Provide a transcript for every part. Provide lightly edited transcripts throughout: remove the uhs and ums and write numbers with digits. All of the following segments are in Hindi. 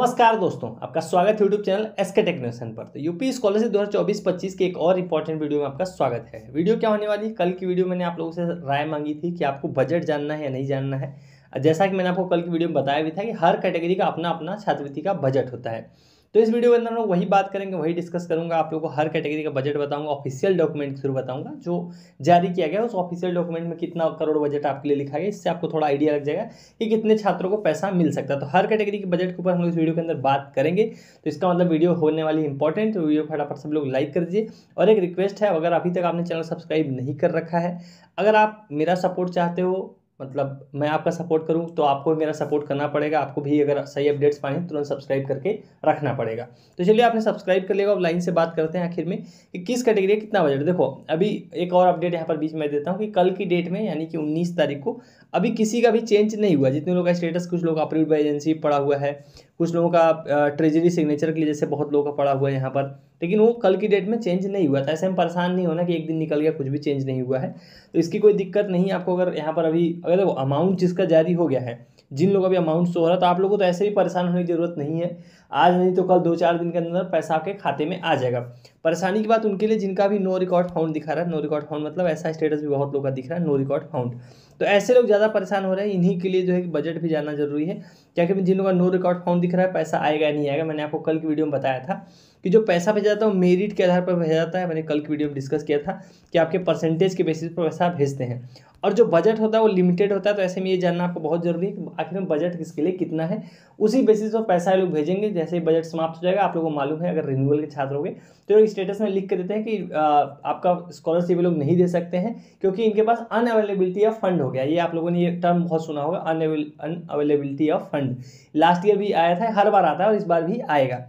नमस्कार दोस्तों, आपका स्वागत है यूट्यूब चैनल एसके टेक्नीशियन पर। तो यूपी स्कॉलरशिप 2024-25 के एक और इंपॉर्टेंट वीडियो में आपका स्वागत है। वीडियो क्या होने वाली है, कल की वीडियो मैंने आप लोगों से राय मांगी थी कि आपको बजट जानना है या नहीं जानना है। जैसा कि मैंने आपको कल की वीडियो में बताया भी था कि हर कैटेगरी का अपना अपना छात्रवृत्ति का बजट होता है। तो इस वीडियो के अंदर मैं वही बात करेंगे, वही डिस्कस करूंगा। आप लोगों को हर कैटेगरी का बजट बताऊंगा, ऑफिशियल डॉक्यूमेंट के थ्रू बताऊंगा जो जारी किया गया है। उस ऑफिशियल डॉक्यूमेंट में कितना करोड़ बजट आपके लिए लिखा गया, इससे आपको थोड़ा आइडिया लग जाएगा कि कितने छात्रों को पैसा मिल सकता है। तो हर कैटेगरी के बजट के ऊपर हम लोग इस वीडियो के अंदर बात करेंगे। तो इसका मतलब वीडियो होने वाली इंपॉर्टेंट। तो वीडियो फटाफट सब लोग लाइक कर दीजिए। और एक रिक्वेस्ट है, अगर अभी तक आपने चैनल सब्सक्राइब नहीं कर रखा है, अगर आप मेरा सपोर्ट चाहते हो, मतलब मैं आपका सपोर्ट करूं, तो आपको मेरा सपोर्ट करना पड़ेगा। आपको भी अगर सही अपडेट्स पाने तुरंत सब्सक्राइब करके रखना पड़ेगा। तो चलिए, आपने सब्सक्राइब कर लिया। अब लाइन से बात करते हैं आखिर में कि किस कैटेगरी का कितना बजट। देखो, अभी एक और अपडेट यहाँ पर बीच में देता हूँ कि कल की डेट में यानी कि 19 तारीख को अभी किसी का भी चेंज नहीं हुआ। जितने लोगों का स्टेटस, कुछ लोग अप्रूव्ड बाय एजेंसी पड़ा हुआ है, कुछ लोगों का ट्रेजरी सिग्नेचर के लिए जैसे बहुत लोगों का पड़ा हुआ है यहाँ पर, लेकिन वो कल की डेट में चेंज नहीं हुआ था। ऐसे में परेशान नहीं होना कि एक दिन निकल गया कुछ भी चेंज नहीं हुआ है, तो इसकी कोई दिक्कत नहीं है आपको। अगर यहाँ पर अभी अगर अमाउंट जिसका जारी हो गया है, जिन लोगों का भी अमाउंट शो हो रहा है, तो आप लोगों को तो ऐसे भी परेशान होने की जरूरत नहीं है। आज नहीं तो कल 2-4 दिन के अंदर पैसा आपके खाते में आ जाएगा। परेशानी की बात उनके लिए जिनका भी नो रिकॉर्ड फाउंड दिखा रहा है। नो रिकॉर्ड फाउंड मतलब ऐसा स्टेटस भी बहुत लोगों का दिख रहा है, नो रिकॉर्ड फाउंड। तो ऐसे लोग ज़्यादा परेशान हो रहे हैं। इन्हीं के लिए जो है कि बजट भी जानना जरूरी है, क्या कि जिन लोगों का नो रिकॉर्ड फाउंड दिख रहा है पैसा आएगा नहीं आएगा। मैंने आपको कल की वीडियो में बताया था कि जो पैसा भेजा जाता है वो मेरिट के आधार पर भेजा जाता है। मैंने कल की वीडियो में डिस्कस किया था कि आपके परसेंटेज के बेसिस पर पैसा भेजते हैं, और जो बजट होता है वो लिमिटेड होता है। तो ऐसे में ये जानना आपको बहुत जरूरी है कि आखिर में बजट किसके लिए कितना है। उसी बेसिस पर पैसा लोग भेजेंगे। जैसे ही बजट समाप्त हो जाएगा, आप लोगों को मालूम है, अगर रिन्यूअल के छात्र हो गए तो लोग स्टेटस में लिख के देते हैं कि आपका स्कॉलरशिप लोग नहीं दे सकते हैं क्योंकि इनके पास अनअवेलेबिलिटी ऑफ फंड हो गया। ये आप लोगों ने ये टर्म बहुत सुना होगा, unavailability of fund. Last year भी आया था, हर बार आता है और इस बार भी आएगा।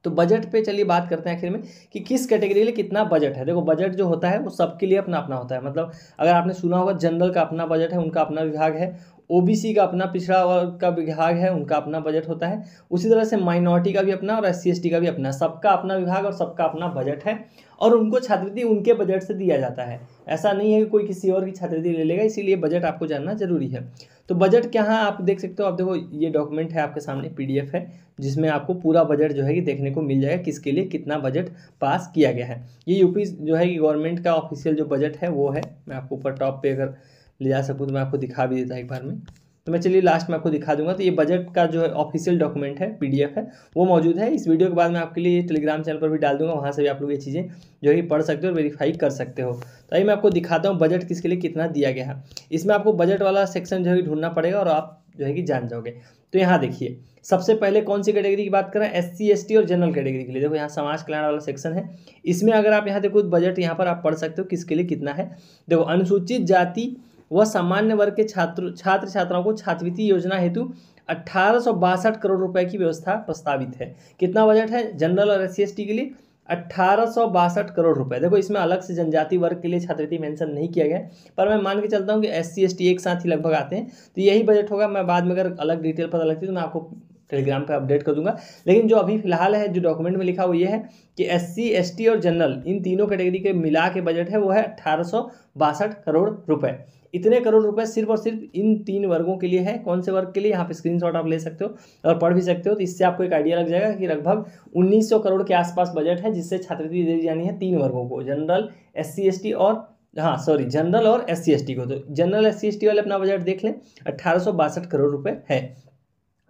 तो बजट पे चलिए बात करते हैं आखिर में कि किस कैटेगरी के लिए कितना बजट है। देखो, बजट जो होता है वो सबके लिए अपना अपना होता है। मतलब अगर आपने सुना होगा, जनरल का अपना बजट है, उनका अपना विभाग है। ओबीसी का अपना, पिछड़ा वर्ग का विभाग है, उनका अपना बजट होता है। उसी तरह से माइनॉरिटी का भी अपना और एससी एसटी का भी अपना, सबका अपना विभाग और सबका अपना बजट है। और उनको छात्रवृत्ति उनके बजट से दिया जाता है। ऐसा नहीं है कि कोई किसी और की छात्रवृत्ति ले लेगा, इसीलिए बजट आपको जानना जरूरी है। तो बजट क्या है आप देख सकते हो। आप देखो, ये डॉक्यूमेंट है आपके सामने, पीडीएफ है, जिसमें आपको पूरा बजट जो है कि देखने को मिल जाएगा, किसके लिए कितना बजट पास किया गया है। ये यूपी जो है कि गवर्नमेंट का ऑफिशियल जो बजट है वो है। मैं आपको ऊपर टॉप पे अगर ले जा सकूँ तो मैं आपको दिखा भी देता एक बार में। तो मैं चलिए लास्ट में आपको दिखा दूंगा। तो ये बजट का जो है ऑफिशियल डॉक्यूमेंट है, पीडीएफ है, वो मौजूद है। इस वीडियो के बाद मैं आपके लिए टेलीग्राम चैनल पर भी डाल दूंगा, वहाँ से भी आप लोग ये चीज़ें जो है कि पढ़ सकते हो और वेरीफाई कर सकते हो। तो आइए मैं आपको दिखाता हूँ बजट किसके लिए कितना दिया गया है। इसमें आपको बजट वाला सेक्शन जो है ढूंढना पड़ेगा और आप जो है कि जान जाओगे। तो यहाँ देखिए, सबसे पहले कौन सी कैटेगरी की बात करें, एससी एसटी और जनरल कैटेगरी के लिए। देखो, यहाँ समाज कल्याण वाला सेक्शन है। इसमें अगर आप यहाँ देखो बजट, यहाँ पर आप पढ़ सकते हो किसके लिए कितना है। देखो, अनुसूचित जाति व सामान्य वर्ग के छात्र छात्राओं को छात्रवृत्ति योजना हेतु 1862 करोड़ रुपए की व्यवस्था प्रस्तावित है। कितना बजट है जनरल और एससी एसटी के लिए? 1862 करोड़ रुपए। देखो, इसमें अलग से जनजाति वर्ग के लिए छात्रवृत्ति मेंशन नहीं किया गया है, पर मैं मान के चलता हूँ कि एससी एसटी एक साथ ही लगभग आते हैं, तो यही बजट होगा। मैं बाद में अगर अलग डिटेल पता लगती है तो मैं आपको टेलीग्राम पे अपडेट कर दूंगा। लेकिन जो अभी फिलहाल है, जो डॉक्यूमेंट में लिखा वो ये है कि एससी एसटी और जनरल, इन तीनों कैटेगरी के मिला के बजट है वो है 1862 करोड़ रुपए। इतने करोड़ रुपए सिर्फ और सिर्फ इन 3 वर्गों के लिए है। कौन से वर्ग के लिए, यहाँ पे स्क्रीनशॉट आप ले सकते हो और पढ़ भी सकते हो। तो इससे आपको एक आइडिया लग जाएगा कि लगभग 1900 करोड़ के आसपास बजट है, जिससे छात्रवृत्ति दी जानी है 3 वर्गों को, जनरल, एससी एसटी और जनरल और एससी एसटी को। तो जनरल एससी एसटी वाले अपना बजट देख लें, 1862 करोड़ रुपए है।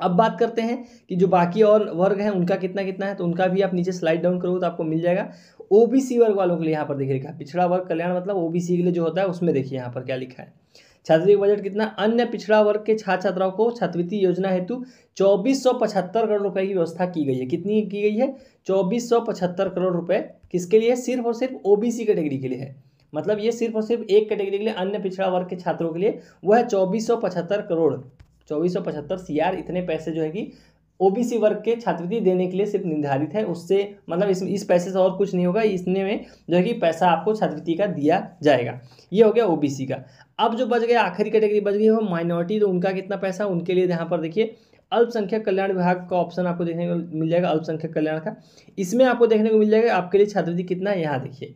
अब बात करते हैं कि जो बाकी और वर्ग हैं उनका कितना कितना है, तो उनका भी आप नीचे स्लाइड डाउन करोगे तो आपको मिल जाएगा। ओबीसी वर्ग वालों के लिए यहाँ पर देखिए लिखा है, पिछड़ा वर्ग कल्याण मतलब ओबीसी के लिए जो होता है, उसमें देखिए यहाँ पर क्या लिखा है, छात्रवृत्ति बजट कितना। अन्य पिछड़ा वर्ग के छात्र छात्राओं को छात्रवृत्ति योजना हेतु 2475 करोड़ रुपए की व्यवस्था की गई है। कितनी की गई है? 2475 करोड़ रुपए। किसके लिए? सिर्फ और सिर्फ ओबीसी कैटेगरी के लिए है। मतलब ये सिर्फ और सिर्फ एक कैटेगरी के लिए, अन्य पिछड़ा वर्ग के छात्रों के लिए, वो है 2475 करोड़, 2475 सीआर। इतने पैसे जो है कि ओबीसी वर्ग के छात्रवृत्ति देने के लिए सिर्फ निर्धारित है। उससे मतलब इस पैसे से और कुछ नहीं होगा। इसने में जो है कि पैसा आपको छात्रवृत्ति का दिया जाएगा। ये हो गया ओबीसी का। अब जो बच गया, आखिरी कैटेगरी बच गई वो माइनॉरिटी। तो उनका कितना पैसा, उनके लिए यहाँ पर देखिए अल्पसंख्यक कल्याण विभाग का ऑप्शन आपको देखने को मिल जाएगा, अल्पसंख्यक कल्याण का। इसमें आपको देखने को मिल जाएगा आपके लिए छात्रवृत्ति कितना है। यहाँ देखिए,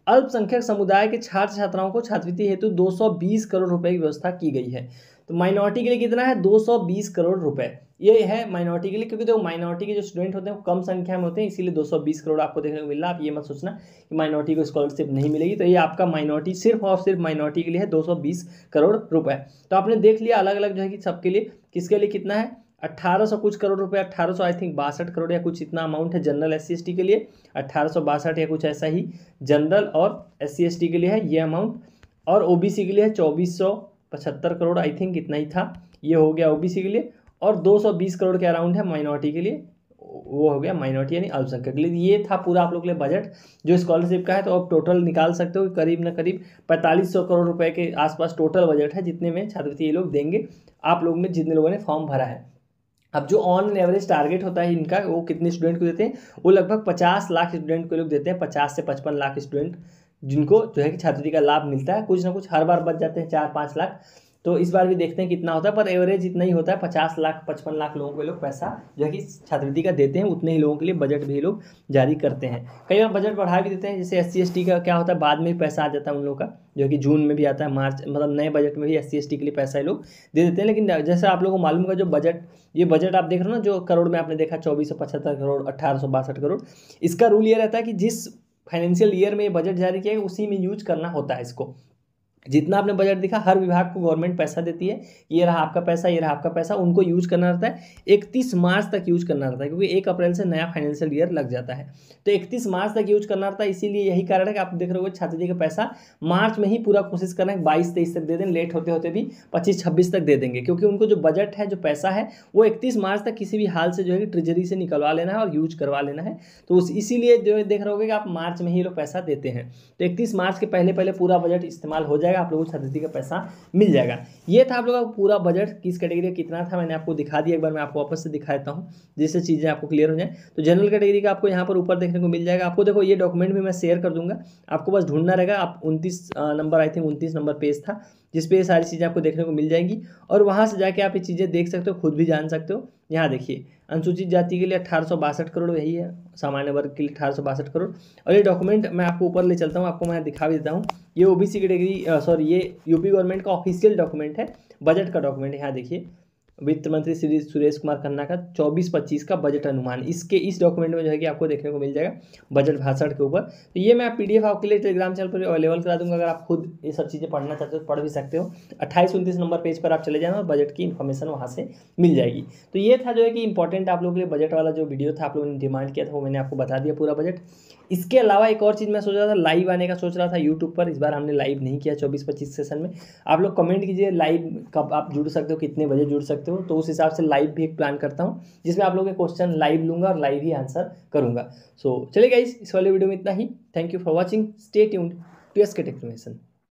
अल्पसंख्यक समुदाय के छात्र छात्राओं को छात्रवृत्ति हेतु 220 करोड़ रुपए की व्यवस्था की गई है। तो माइनॉरिटी के लिए कितना है 220 करोड़ रुपए, ये है माइनॉरिटी के लिए, क्योंकि देखो माइनॉरिटी के जो स्टूडेंट होते हैं वो कम संख्या में होते हैं, इसीलिए 220 करोड़ आपको देखने को मिल रहा है। आप ये मत सोचना कि माइनॉरिटी को स्कॉलरशिप नहीं मिलेगी, तो ये आपका माइनॉरिटी सिर्फ और सिर्फ माइनॉरिटी के लिए है 220 करोड़ रुपए। तो आपने देख लिया अलग अलग जो है कि सबके लिए, किसके लिए कितना है 1800 कुछ करोड़ रुपए, 1800 आई थिंक 62 करोड़ या कुछ इतना अमाउंट है जनरल SC/ST के लिए, 1862 या कुछ ऐसा ही जनरल और SC/ST के लिए है ये अमाउंट, और OBC के लिए है 2475 करोड़ आई थिंक इतना ही था, ये हो गया OBC के लिए, और 220 करोड़ के अराउंड है माइनॉरिटी के लिए, वो हो गया माइनॉरिटी यानी अल्पसंख्यक के लिए। ये था पूरा आप लोग के लिए बजट जो स्कॉलरशिप का है। तो आप टोटल निकाल सकते हो कि करीब ना करीब 4500 करोड़ रुपए के आसपास टोटल बजट है, जितने में छात्रवृत्ति ये लोग देंगे आप लोग में जितने लोगों ने फॉर्म भरा है। अब जो ऑन एवरेज टारगेट होता है इनका, वो कितने स्टूडेंट को देते हैं, वो लगभग 50 लाख स्टूडेंट को लोग देते हैं, 50 से 55 लाख स्टूडेंट जिनको जो है कि छात्रवृत्ति का लाभ मिलता है। कुछ ना कुछ हर बार बच जाते हैं 4-5 लाख, तो इस बार भी देखते हैं कितना होता है, पर एवरेज इतना ही होता है, 50 लाख 55 लाख लोगों को लोग पैसा जो है कि छात्रवृत्ति का देते हैं, उतने ही लोगों के लिए बजट भी लोग जारी करते हैं। कई बार बजट बढ़ा भी देते हैं, जैसे SC/ST का क्या होता है बाद में पैसा आ जाता है उन लोगों का, जो कि जून में भी आता है, मार्च मतलब नए बजट में भी SC/ST के लिए पैसा ये लोग दे देते हैं। लेकिन जैसे आप लोगों को मालूम होगा जो बजट, ये बजट आप देख रहे हो ना जो करोड़ में आपने देखा 2475 करोड़ 1862 करोड़, इसका रूल ये रहता है कि जिस फाइनेंशियल ईयर में ये बजट जारी किया है उसी में यूज करना होता है इसको। जितना आपने बजट दिखा, हर विभाग को गवर्नमेंट पैसा देती है, ये रहा आपका पैसा, ये रहा आपका पैसा, उनको यूज करना रहता है, 31 मार्च तक यूज करना रहता है, क्योंकि 1 अप्रैल से नया फाइनेंशियल ईयर लग जाता है, तो 31 मार्च तक यूज करना रहता है। इसीलिए यही कारण है कि आप देख रहे हो छात्रवृत्ति का पैसा मार्च में ही पूरा कोशिश करना है 22-23 तक दे दें, लेट होते होते भी 25-26 तक दे देंगे, क्योंकि उनको जो बजट है, जो पैसा है, वो 31 मार्च तक किसी भी हाल से जो है ट्रेजरी से निकलवा लेना है और यूज करवा लेना है। तो इसीलिए जो है देख रहे होगे कि आप मार्च में ही लोग पैसा देते हैं, तो 31 मार्च के पहले पहले पूरा बजट इस्तेमाल हो जाएगा, आप लोगों को छात्रवृत्ति का पैसा मिल जाएगा। ये था आप लोगों का पूरा बजट, किस कैटेगरी का कितना था मैंने आपको दिखा दिया, एक बार मैं आपको वापस से दिखा देता हूँ जिससे चीज़ें आपको क्लियर हो जाए। तो जनरल कैटेगरी का आपको यहाँ पर ऊपर देखने को मिल जाएगा। आपको देखो ये डॉक्यूमेंट भी मैं शेयर कर दूंगा, आपको बस ढूंढना रहेगा। आप 29 number I think 29 number page था जिस पे ये सारी चीज़ें आपको देखने को मिल जाएंगी, और वहाँ से जाके आप ये चीज़ें देख सकते हो, खुद भी जान सकते हो। यहाँ देखिए अनुसूचित जाति के लिए 1862 करोड़ यही है, सामान्य वर्ग के लिए 1862 करोड़। और ये डॉक्यूमेंट मैं आपको ऊपर ले चलता हूँ, आपको मैं दिखा भी देता हूँ। ये OBC कैटेगरी सॉरी ये यूपी गवर्नमेंट का ऑफिशियल डॉक्यूमेंट है, बजट का डॉक्यूमेंट। यहाँ देखिए वित्त मंत्री श्री सुरेश कुमार खन्ना का 24-25 का बजट अनुमान, इस डॉक्यूमेंट में जो है कि आपको देखने को मिल जाएगा बजट भाषण के ऊपर। तो ये मैं PDF आपके लिए टेलीग्राम चैनल पर अवेलेबल करा दूंगा, अगर आप खुद ये सब चीज़ें पढ़ना चाहते हो तो पढ़ भी सकते हो। 28-29 नंबर पेज पर आप चले जाना और बजट की इन्फॉर्मेशन वहाँ से मिल जाएगी। तो ये था जो है कि इंपॉर्टेंट आप लोगों के लिए बजट वाला जो वीडियो था, आप लोगों ने डिमांड किया था, वो मैंने आपको बता दिया पूरा बजट। इसके अलावा एक और चीज़ मैं सोच रहा था, लाइव आने का सोच रहा था यूट्यूब पर, इस बार हमने लाइव नहीं किया 24-25 सेशन में। आप लोग कमेंट कीजिए लाइव कब आप जुड़ सकते हो, कितने बजे जुड़ सकते हो, तो उस हिसाब से लाइव भी एक प्लान करता हूँ जिसमें आप लोगों के क्वेश्चन लाइव लूंगा और लाइव ही आंसर करूंगा। सो चलिए गाइस, इस वाले वीडियो में इतना ही। Thank you for watching, stay tuned to SK tech information.